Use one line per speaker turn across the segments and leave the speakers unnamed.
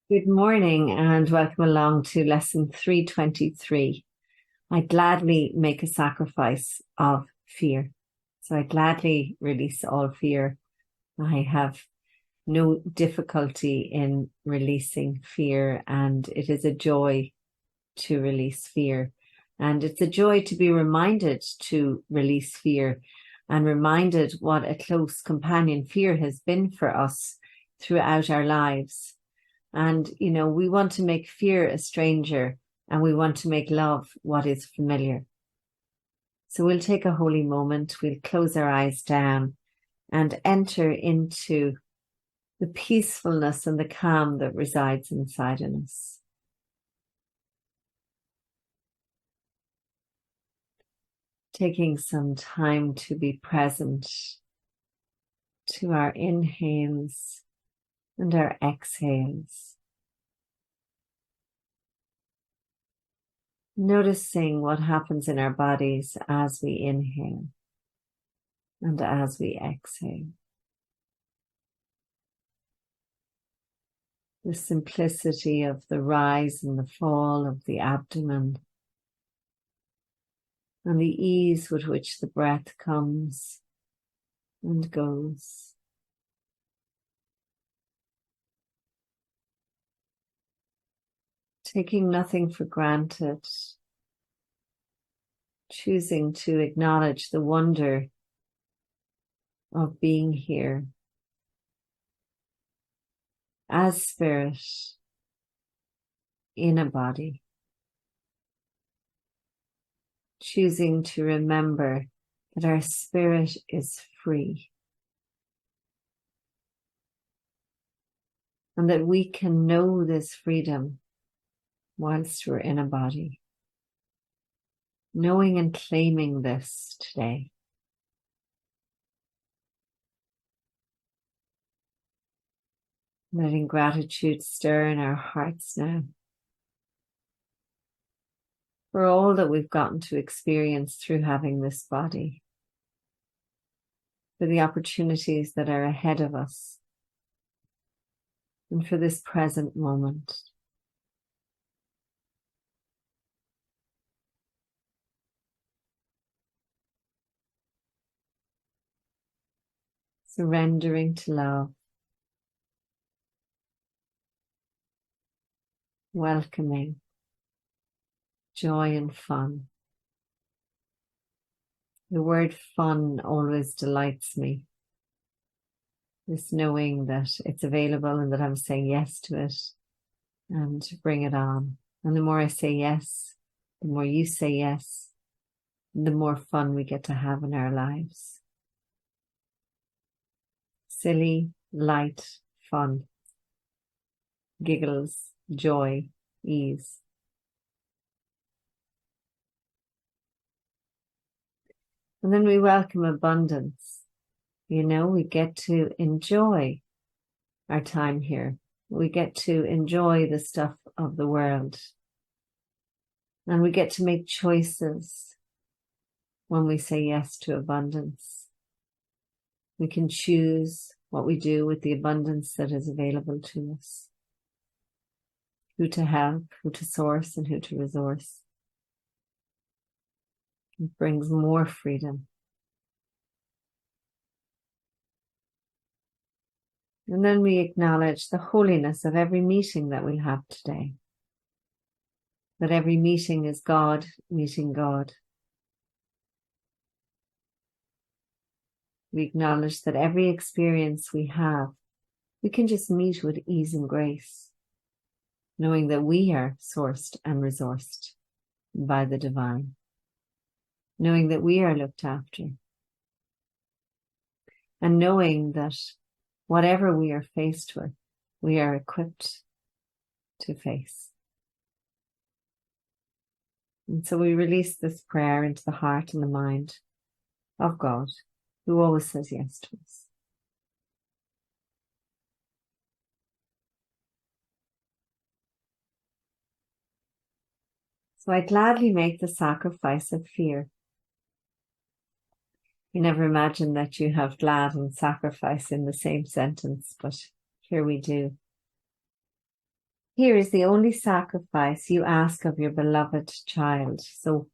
Good morning and welcome along to lesson 323. I gladly make a sacrifice of fear. So I gladly release all fear. I have no difficulty in releasing fear, and it is a joy to release fear. And it's a joy to be reminded to release fear and reminded what a close companion fear has been for us throughout our lives. And, we want to make fear a stranger and we want to make love what is familiar. So we'll take a holy moment, we'll close our eyes down and enter into the peacefulness and the calm that resides inside in us. Taking some time to be present to our inhales and our exhales. Noticing what happens in our bodies as we inhale and as we exhale. The simplicity of the rise and the fall of the abdomen, and the ease with which the breath comes and goes. Taking nothing for granted, choosing to acknowledge the wonder of being here as spirit in a body. Choosing to remember that our spirit is free and that we can know this freedom whilst we're in a body. Knowing and claiming this today. Letting gratitude stir in our hearts now for all that we've gotten to experience through having this body, for the opportunities that are ahead of us, and for this present moment. Surrendering to love, welcoming joy and fun. The word fun always delights me. This knowing that it's available and that I'm saying yes to it and to bring it on. And the more I say yes, the more you say yes, the more fun we get to have in our lives. Silly, light, fun, giggles, joy, ease. And then we welcome abundance. We get to enjoy our time here. We get to enjoy the stuff of the world. And we get to make choices when we say yes to abundance. We can choose what we do with the abundance that is available to us. Who to help, who to source, and who to resource. It brings more freedom. And then we acknowledge the holiness of every meeting that we'll have today. That every meeting is God meeting God. We acknowledge that every experience we have, we can just meet with ease and grace, knowing that we are sourced and resourced by the divine, knowing that we are looked after, and knowing that whatever we are faced with, we are equipped to face. And so we release this prayer into the heart and the mind of God, who always says yes to us. So I gladly make the sacrifice of fear. You never imagine that you have glad and sacrifice in the same sentence, but here we do. Here is the only sacrifice you ask of your beloved child. So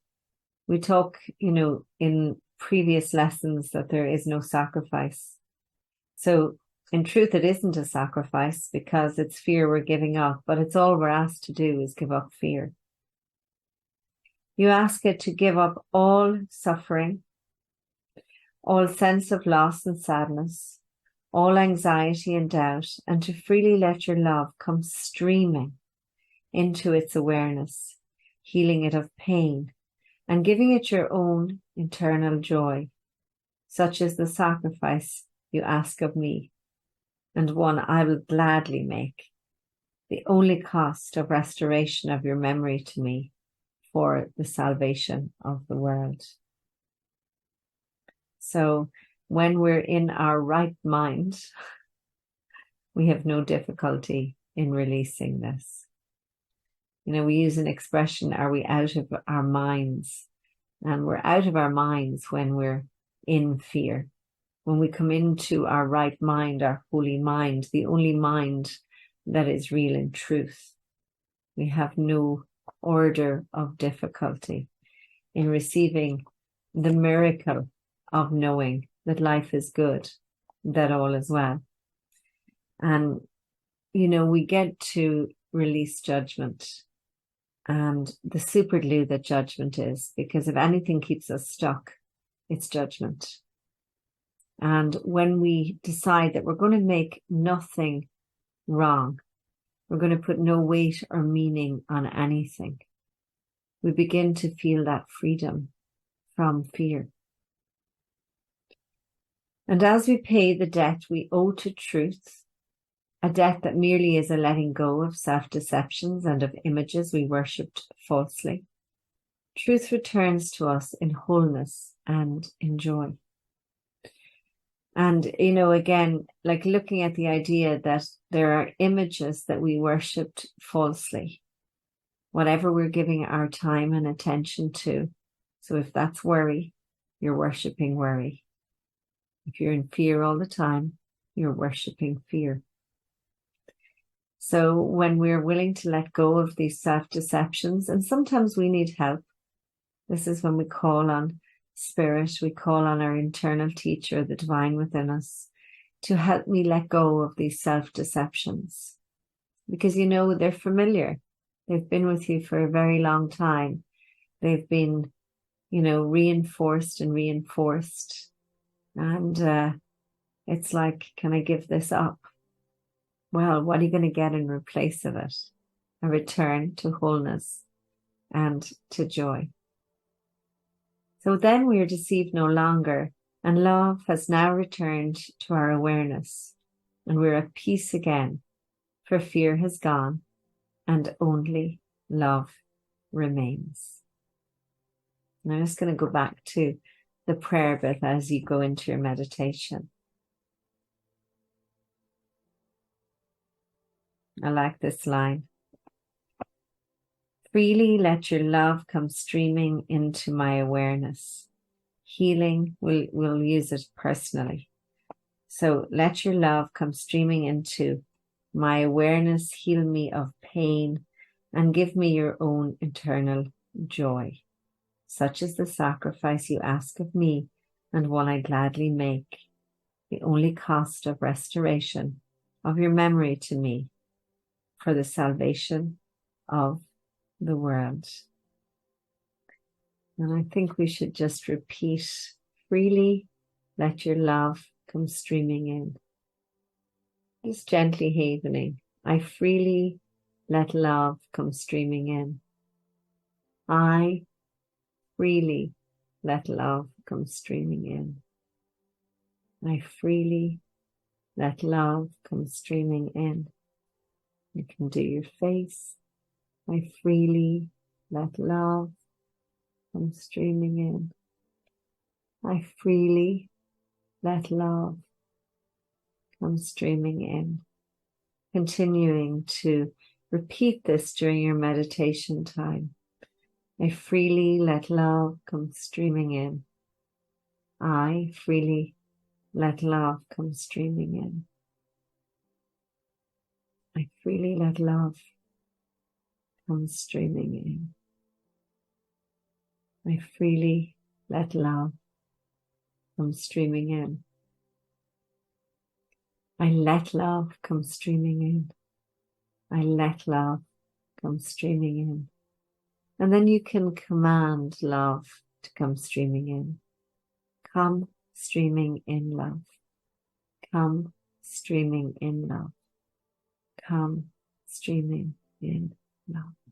we talk, in previous lessons that there is no sacrifice. So in truth, it isn't a sacrifice because it's fear we're giving up, but it's all we're asked to do is give up fear. You ask it to give up all suffering, all sense of loss and sadness, all anxiety and doubt, and to freely let your love come streaming into its awareness, healing it of pain, and giving it your own internal joy. Such is the sacrifice you ask of me, and one I will gladly make, the only cost of restoration of your memory to me for the salvation of the world. So when we're in our right mind, we have no difficulty in releasing this. We use an expression, are we out of our minds? And we're out of our minds when we're in fear. When we come into our right mind, our holy mind, the only mind that is real in truth, we have no order of difficulty in receiving the miracle of knowing that life is good, that all is well. And, we get to release judgment and the super glue that judgment is, because if anything keeps us stuck, it's judgment. And when we decide that we're going to make nothing wrong, we're going to put no weight or meaning on anything, we begin to feel that freedom from fear. And as we pay the debt we owe to truth, a debt that merely is a letting go of self-deceptions and of images we worshipped falsely, truth returns to us in wholeness and in joy. And, again, like looking at the idea that there are images that we worshipped falsely, whatever we're giving our time and attention to. So if that's worry, you're worshipping worry. If you're in fear all the time, you're worshipping fear. So when we're willing to let go of these self-deceptions, and sometimes we need help, this is when we call on Spirit, we call on our internal teacher, the divine within us, to help me let go of these self-deceptions. Because, they're familiar. They've been with you for a very long time. They've been, reinforced and reinforced. And it's like, can I give this up? Well, what are you going to get in replace of it? A return to wholeness and to joy. So then we are deceived no longer, and love has now returned to our awareness, and we're at peace again, for fear has gone, and only love remains. And I'm just going to go back to the prayer bit as you go into your meditation. I like this line. Freely let your love come streaming into my awareness. Healing, we'll use it personally. So let your love come streaming into my awareness, heal me of pain, and give me your own eternal joy. Such is the sacrifice you ask of me, and one I gladly make, the only cost of restoration of your memory to me, for the salvation of the world. And I think we should just repeat, freely let your love come streaming in. Just gently havening. I freely let love come streaming in. I freely let love come streaming in. I freely let love come streaming in. You can do your face. I freely let love come streaming in. I freely let love come streaming in. Continuing to repeat this during your meditation time. I freely let love come streaming in. I freely let love come streaming in. I freely let love come streaming in. I freely let love come streaming in. I let love come streaming in. I let love come streaming in. And then you can command love to come streaming in. Come streaming in love. Come streaming in love. Come streaming in love.